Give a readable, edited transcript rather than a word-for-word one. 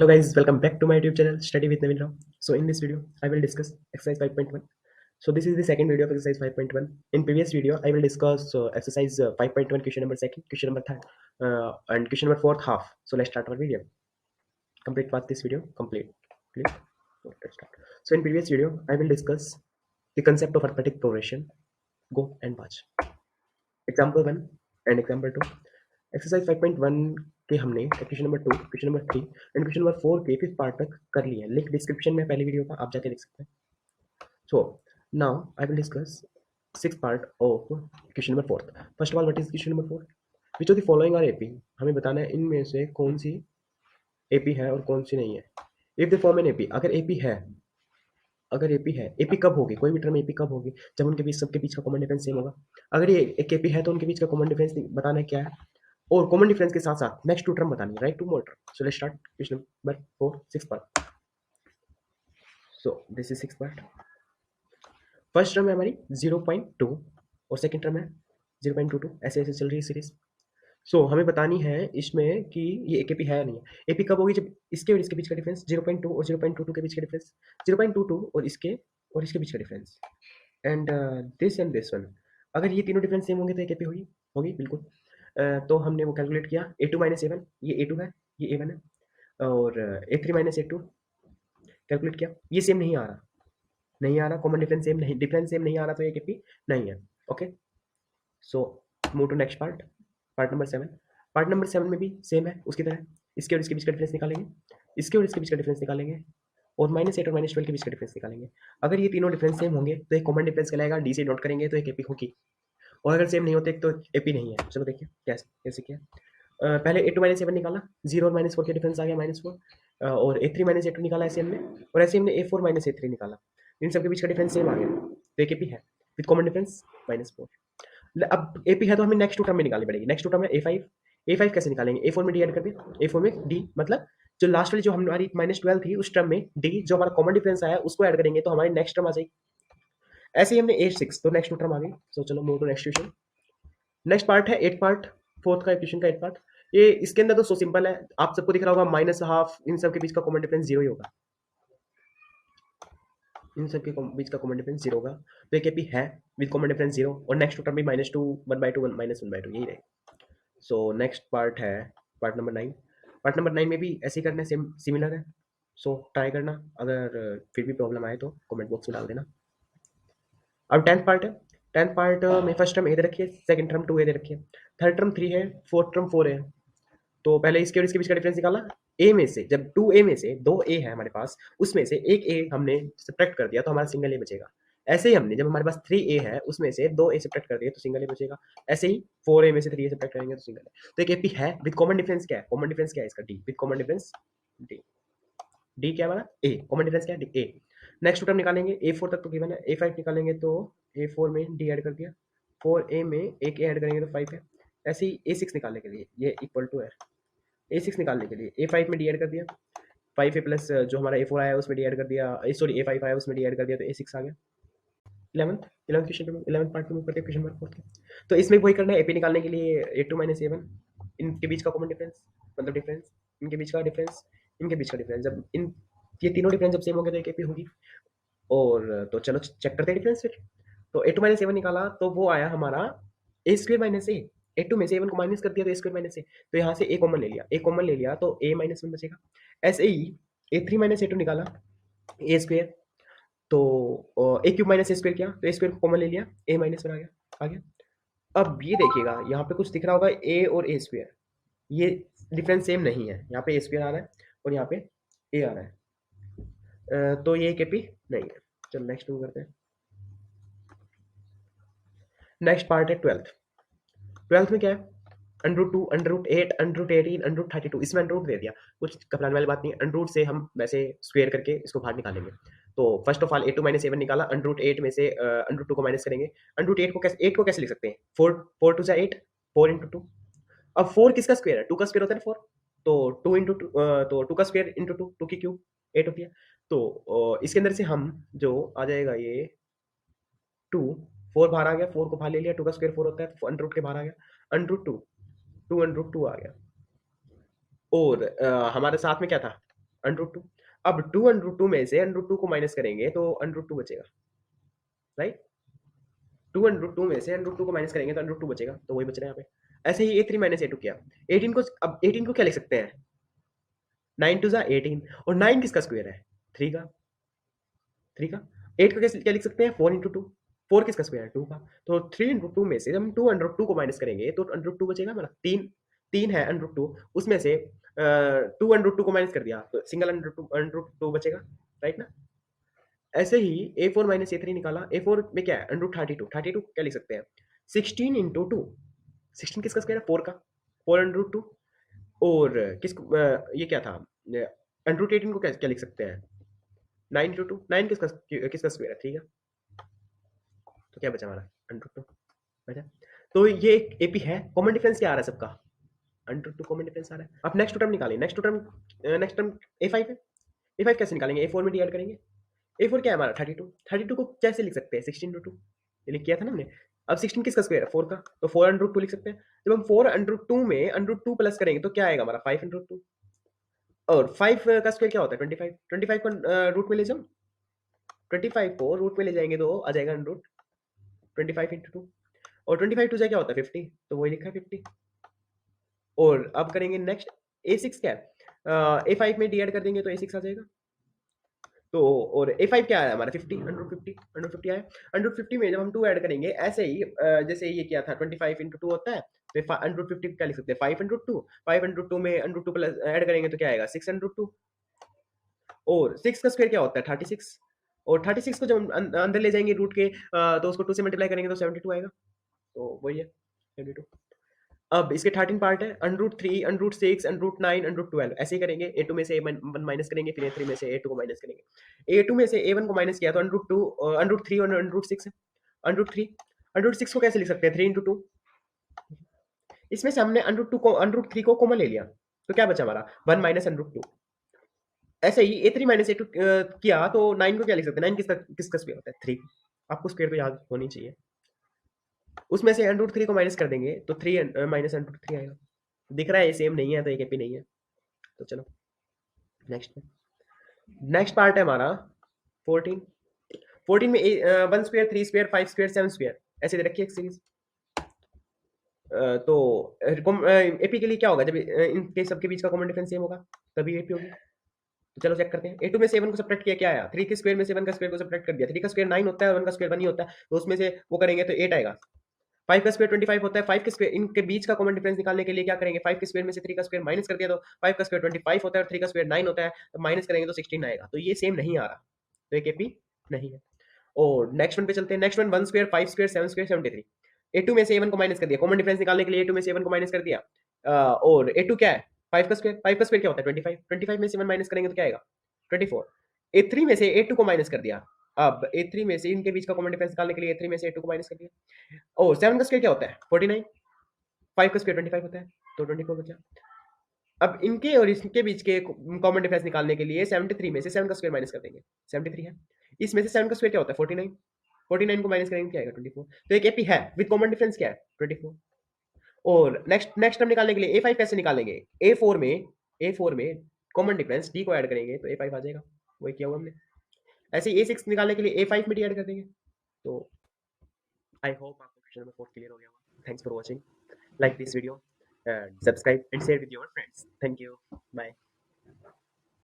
Hello guys, welcome back to my YouTube channel Study with Navin Rao. So in this video, I will discuss exercise 5.1. So this is the second video of exercise 5.1. In previous video, I will discuss exercise 5.1 question number second, question number third, and question number fourth half. So let's start our video. Complete watch this video. Complete. Clear? So let's start. So in previous video, I will discuss the concept of arithmetic progression. Go and watch. Example 1 and example 2. Exercise 5.1 के हमने question number 2, question number 3 and question number 4 के fifth part तक कर लिए हैं. Link description में पहले video का आप जाके देख सकते हैं. So now I will discuss six part of question number 4. First of all what is question number 4? Which of the following are AP. हमें बताना है इनमें से कौन सी एपी है और कौन सी नहीं है. If the form an AP, अगर एपी है, एपी कब होगी, कोई भी टर्म एपी कब होगी, जब उनके बीच सबके बीच का कॉमन डिफरेंस सेम होगा. अगर ये एक एपी है तो उनके बीच का कॉमन डिफरेंस बताना है क्या है, और कॉमन डिफरेंस के साथ साथ नेक्स्ट टू टर्म बतानी है, right, two more term. So let's start question number 4 six part. So this is six part. First term है हमारी 0.2 और सेकंड टर्म है 0.22. ऐसे ऐसे चल रही है सीरीज. सो हमें बतानी है इसमें कि ये एक एपी है या नहीं है. एपी कब होगी, जब इसके और इसके बीच का डिफरेंस 0.2 और 0.22 के बीच का डिफरेंस, 0.22 और इसके बीच का डिफरेंस, एंड दिस वन. अगर ये तीनों डिफरेंस सेम होंगे तो एक एपी होगी. होगी बिल्कुल. तो हमने वो कैलकुलेट किया. A2 माइनस A1, ये A2 है, ये A1 है, और A3 माइनस A2 कैलकुलेट किया. ये सेम नहीं आ रहा, कॉमन डिफरेंस सेम नहीं, डिफरेंस सेम नहीं आ रहा, तो ये एपी नहीं है. Okay. So move to next part, part number 7. Part number 7 में भी सेम है उसकी तरह. इसके और इसके बीच का डिफरेंस निकालेंगे, इसके और इसके बीच का डिफरेंस निकालेंगे, और -8 और -12 के बीच का डिफरेंस निकालेंगे. अगर ये तीनों डिफरेंस सेम होंगे तो एक कॉमन डिफरेंस कहलाएगा. डी से नोट करेंगे तो एक एपी होगी, और अगर सेम नहीं होते तो एपी नहीं है. चलो देखिए कैसे कैसे किया. पहले A2 माइनस A1 निकाला, 0 और -4 के डिफरेंस आ गया -4, और A3 माइनस A2 निकाला ऐसे हमने, और ऐसे हमने A4 माइनस A3 निकाला. इन सबके बीच का डिफरेंस सेम आ गया तो एक एपी है विद कॉमन डिफरेंस -4. अब एपी है तो हमें नेक्स्ट टू टर्म में निकालनी पड़ेगी. नेक्स्ट टू टर्म है A5. A5 कैसे निकालेंगे, A4 में डी ऐड कर दिया, A4 में डी, मतलब जो लास्ट वाली जो हमारी -12 थी उस टर्म में डी, जो हमारा कॉमन डिफरेंस आया उसको ऐड करेंगे तो हमारी नेक्स्ट टर्म आ जाएगी. ऐसे ही हमने A6, तो नेक्स्ट टू टर्म आ गई. सो चलो move to next question. Next part है एट पार्ट, फोर्थ का क्वेश्चन का एट पार्ट. ये इसके अंदर तो सो सिंपल है, आप सबको दिख रहा होगा -हाफ, इन सब के बीच का कॉमन डिफरेंस जीरो ही होगा. इन सब के बीच का कॉमन डिफरेंस जीरो होगा, तो एक एपी है विद कॉमन डिफरेंस जीरो, और नेक्स्ट टर्म भी -2, 1/2, -1/2 यही रहेगा. सो नेक्स्ट पार्ट है पार्ट नंबर 9. पार्ट नंबर 9 में भी ऐसे ही करना है, सेम सिमिलर है. सो ट्राई करना, अगर फिर भी प्रॉब्लम आए तो कमेंट बॉक्स में डाल देना. अब टेंथ पार्ट है. टेंथ पार्ट में फर्स्ट टर्म ए दे रखी है, सेकंड टर्म 2 ए दे रखी है, थर्ड टर्म 3 है, फोर्थ टर्म 4 है. तो पहले इसके और इसके बीच का डिफरेंस निकाला. ए में से जब 2 ए में से 2 ए है हमारे पास, उसमें से एक ए हमने सब्ट्रैक्ट कर दिया तो हमारा सिंगल ए बचेगा. ऐसे ही हमने जब हमारे पास 3 ए है उसमें से 2 ए सब्ट्रैक्ट कर दिए तो सिंगल ए बचेगा. ऐसे ही 4 ए में से 3 ए सब्ट्रैक्ट करेंगे तो सिंगल ए. तो एक एपी है विद कॉमन डिफरेंस. क्या है कॉमन डिफरेंस, क्या है इसका, D, with common difference D. D क्या हमारा ए, कॉमन डिफरेंस क्या है डी, ए. नेक्स्ट टर्म निकालेंगे, A4 तक तो गिवन है, A5 निकालेंगे तो A4 में डी ऐड कर दिया, 4 ए में एक ए ऐड करेंगे तो 5 है. ऐसे ही A6 निकालने के लिए ये इक्वल टू है, A6 निकालने के लिए A5 में डी ऐड कर दिया, 5 ए प्लस जो हमारा A4 आया उसमें डी ऐड कर दिया, सॉरी A5 आया उसमें डी ऐड कर दिया, तो A6 आ गया. 11th क्वेश्चन पे, 11th पार्ट में करते हैं क्वेश्चन नंबर 4 के. तो इसमें वही करना है, एपी निकालने के लिए A2 माइनस A1, इनके बीच का कॉमन डिफरेंस, मतलब डिफरेंस, इनके बीच का डिफरेंस, इनके बीच का डिफरेंस. जब इन ये तीनों डिफरेंस जब सेम होंगे तो एक एपी होगी. और तो चलो चेक करते हैं डिफरेंस फिर. तो A2 माइनस A1 निकाला तो वो आया हमारा ए स्क्वेयर माइनस ए. A2 में से A1 को माइनस कर दिया तो ए स्क्वेयर माइनस ए, तो यहाँ से ए कॉमन ले लिया, ए कॉमन ले लिया तो ए माइनस 1 बचेगा. ऐसे ही A3 माइनस A2 निकाला, ए स्क्वेयर, तो ए क्यूब माइनस ए स्क्वेयर किया तो ए स्क्वेयर को कॉमन ले लिया, ए माइनस 1 आ गया. अब ये देखिएगा यहाँ पे कुछ दिख रहा होगा ए और ए स्क्वेयर, ये डिफरेंस सेम नहीं है. यहाँ पे ए स्क्वेयर आ रहा है और यहाँ पे ए आ रहा है. तो ये एक एपी नहीं है. चलो नेक्स्ट मूव करते हैं. नेक्स्ट पार्ट है ट्वेल्थ. ट्वेल्थ में क्या है, √2, √8, √18, √32. इसमें √रूट दे दिया, कुछ घबराने वाली बात नहीं है. √रूट से हम वैसे स्क्वेयर करके इसको बाहर निकालेंगे. तो first of all A2 minus A1 निकाला, √8 में से √2 को माइनस करेंगे. √8 को कैसे, 8 को कैसे लिख सकते हैं, 4 2 8, 4 इंटू 2. अब 4 किसका स्क्वेयर है, 2 का स्क्वेयर होता है 4. तो 2 इंटू टू, तो 2 का स्क्वेयर इंटू 2, 2 की क्यूब 8 होती है. तो इसके अंदर से हम जो आ जाएगा ये 2, 4 बाहर आ गया, 4 को बाहर ले लिया, 2 का स्क्वायर 4 होता है, अंडर के बाहर आ गया, √2, 2 √2 आ गया. और हमारे साथ में क्या था, √2। अब 2 √2 में से √2 को माइनस करेंगे तो √2 बचेगा, राइट। 2 √2 में से √2 को माइनस करेंगे तो √2 बचेगा, तो वही बच रहा है यहाँ पे। ऐसे ही A3 माइनस A2 किया। 18 को, अब 18 को क्या लिख सकते हैं, 9 टू ज़ा 18, और 9 किसका स्क्वायर है, 3 का, 3 का। 8 को कैसे क्या लिख सकते हैं, 4 इंटू 2, 4 किसका स्क्वायर है, 2 का। तो 3 इंटू 2 में से जब हम 2 √2 को माइनस करेंगे तो √2 बचेगा हमारा, 3, 3 है √2, उसमें से 2 √2 को माइनस कर दिया तो सिंगल √2 बचेगा, राइट ना। ऐसे ही A4 माइनस A3 निकाला। A4 में क्या है, √32, 32 क्या लिख सकते हैं, 16 इंटू 2, 16 किसका स्क्वायर है, 4 का, 4 √2। और किसको ये क्या था, √18 को क्या क्या लिख सकते हैं, 9 इंटू 2, 9 किसका किसका स्क्वायर है, 3 का। तो क्या बचा हमारा, √2 बचा। तो ये एक एपी है। कॉमन डिफरेंस क्या आ रहा है सबका, √2 कॉमन डिफरेंस आ रहा है। अब नेक्स्ट टर्म निकालें, नेक्स्ट टर्म A5 है। A5 कैसे निकालेंगे, A4 में डिवाइड करेंगे। A4 क्या है हमारा, 32, 32 को कैसे लिख सकते हैं, 16 √2, ये लिख किया था ना हमने। अब 16 किसका स्क्वायर है, 4 का, तो 4 √2 लिख सकते हैं। जब हम 4 √2 में √2 प्लस करेंगे तो क्या आएगा हमारा, 5 √2। और 5 का स्क्वायर क्या होता है, 25, 25 को रूट में ले जाओ, 25 को रूट में ले जाएंगे तो आ जाएगा √ 25 × 2, और 25 टू जा क्या होता है, 50, तो वही लिखा है 50। और अब करेंगे नेक्स्ट, A6 क्या है, A5 में डी ऐड कर देंगे तो A6 आ जाएगा। तो और A5 क्या है हमारा, 50, √50 आया। √50 में जब हम 2 ऐड करेंगे, ऐसे ही जैसे ये किया था, 25 × 2 होता है, तो √50 क्या लिख सकते हैं, 5 √2, 5 √2 में √2 प्लस ऐड करेंगे तो क्या आएगा, 6 √2। और 6 का स्क्वायर क्या होता है, 36, और 36 को जब हम अंदर ले जाएंगे रूट के, तो उसको 2 से मल्टीप्लाई करेंगे तो 72 आएगा, तो वही है 72। अब इसके 13 पार्ट है, √3, √6, √9, √12, ऐसे ही करेंगे। A2 में से A1 माइनस करेंगे, फिर A3 में से A2 को माइनस करेंगे। A2 में से A1 को माइनस किया तो √2, √3 और √6 है। √3, √6 को कैसे लिख सकते हैं, 3 इंटू 2। इसमें से हमने √3 को कॉमन ले लिया, तो क्या बचा हमारा, 1 माइनस √2। ऐसे ही A3 माइनस A2 किया तो 9 को क्या लिख सकते हैं, 9 किसका किसका स्क्वायर होता है, 3। आपको स्क्वायर तो याद होनी चाहिए। उसमें से √3 को माइनस कर देंगे तो 3 माइनस √3 आएगा। दिख रहा है ये सेम नहीं है, तो एक एपी नहीं है। तो चलो नेक्स्ट, नेक्स्ट पार्ट है हमारा 14। 14 में 1 स्क्वायर, 3 स्क्वायर, 5 स्क्वायर, 7 स्क्वायर, ऐसे दे रखी है एक सीरीज। तो एपी के लिए क्या होगा, जब इनके सबके बीच का कॉमन डिफरेंस सेम होगा तभी एपी होगी। तो चलो चेक करते हैं। A2 में 7 को सब्ट्रैक्ट किया, क्या आया, 3 के स्क्वायर में 7 का स्क्वायर को सब्ट्रैक्ट कर दिया। 3 का स्क्वायर 9 होता है और 1 का स्क्वायर 1 ही होता है, तो उसमें से वो करेंगे तो 8 आएगा। 5 का स्क्वायर 25 होता है, 5 के स्क्वायर, इनके बीच का कॉमन डिफरेंस निकालने के लिए क्या करेंगे, 5 के स्क्वायर में से 3 का स्क्वायर माइनस कर दिया, तो 5 का स्क्वायर 25 होता है और 3 का स्क्वायर 9 होता है, तो माइनस करेंगे तो 16 आएगा। तो ये सेम नहीं आ रहा, तो एक एपी नहीं है। और नेक्स्ट वन पे चलते हैं। Next one, 1 square, 5 square, 7 square, 73। A2 में से A1 को माइनस कर दिया, कॉमन डिफरेंस निकालने के लिए A2 में से A1 को माइनस कर दिया। और A2 क्या है, 5 का स्क्वायर, 5 का स्क्वायर क्या होता है, 25, 25 में से 1 माइनस करेंगे तो क्या आएगा, 24। A3 में से A2 को माइनस कर दिया। अब A3 में से इनके बीच का कॉमन डिफरेंस निकालने के लिए A3 में से A2 को माइनस कर दिया। और 7 का स्क्वायर क्या होता है, 49, 5 का स्क्वायर 25 होता है, तो 24 बचा। अब इनके और इसके बीच के कॉमन डिफरेंस निकालने के लिए 73 में से 7 का स्क्वायर माइनस कर देंगे, 73 है। इसमें से 7 का स्क्वायर क्या होता है, 49, 49 को माइनस करेंगे क्या आएगा, 24। तो एक एपी है विद कॉमन डिफरेंस क्या है, 24। और नेक्स्ट नेक्स्ट टर्म निकालने के लिए A5 कैसे निकालेंगे, A4 में कॉमन डिफरेंस D को ऐड करेंगे तो A5 आ जाएगा, वही किया हुआ हमने। ऐसे ही A6 निकालने के लिए A5 में D ऐड कर देंगे। तो आई होप आपको क्वेश्चन नंबर 4 क्लियर हो गया होगा। Thanks for watching, like this video and subscribe and share with your friends. Thank you, bye.